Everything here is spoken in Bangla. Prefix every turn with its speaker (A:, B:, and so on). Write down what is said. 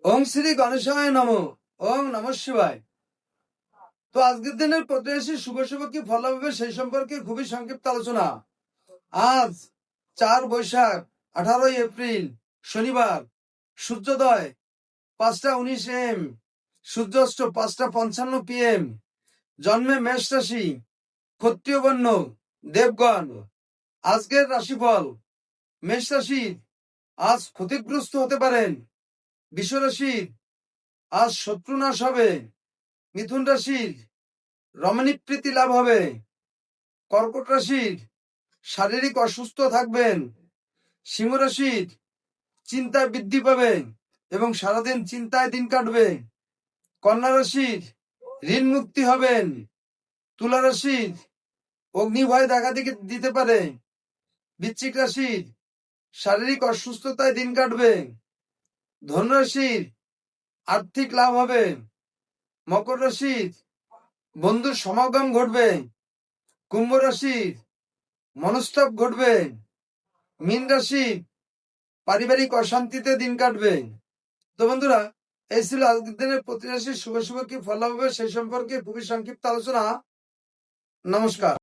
A: ওং শ্রী গণেশায় নমঃ। ওং নমঃ শিবায়। তো আজকের দিনের প্রতিবেশী শুভ শুভ কি ফল হবে সেই সম্পর্কে খুবই সংক্ষিপ্ত আলোচনা। আজ 4 বৈশাখ 18 এপ্রিল শনিবার, সূর্যোদয় 5টা 19 AM, সূর্যাস্ত 5টা 55 PM, জন্মে মেষ রাশি, ক্ষত্রিয় বর্ণ, দেবগণ। আজকের রাশিফল: মেষ রাশি আজ ক্ষতিগ্রস্ত হতে পারেন। বৃষ রাশির আজ শত্রুনাশ হবে। মিথুন রাশির রমণীক প্রীতি লাভ হবে। কর্কট রাশির শারীরিক অসুস্থ থাকবেন। সিংহ রাশির চিন্তা বৃদ্ধি পাবে এবং সারাদিন চিন্তায় দিন কাটবে। কন্যা রাশির ঋণ মুক্তি হবেন। তুলা রাশির অগ্নিভয় দেখা দিতে পারে। বৃশ্চিক রাশির শারীরিক অসুস্থতায় দিন কাটবে। ধনু রাশির আর্থিক লাভ হবে। মকর রাশির বন্ধুর সমাগম ঘটবে। কুম্ভ রাশির মনস্তাপ ঘটবে। মীন রাশি পারিবারিক অশান্তিতে দিন কাটবে। তো বন্ধুরা, এই ছিল আজকের দিনের প্রতি রাশির শুভ শুভ কি ফল হবে সেই সম্পর্কে খুবই সংক্ষিপ্ত আলোচনা। নমস্কার।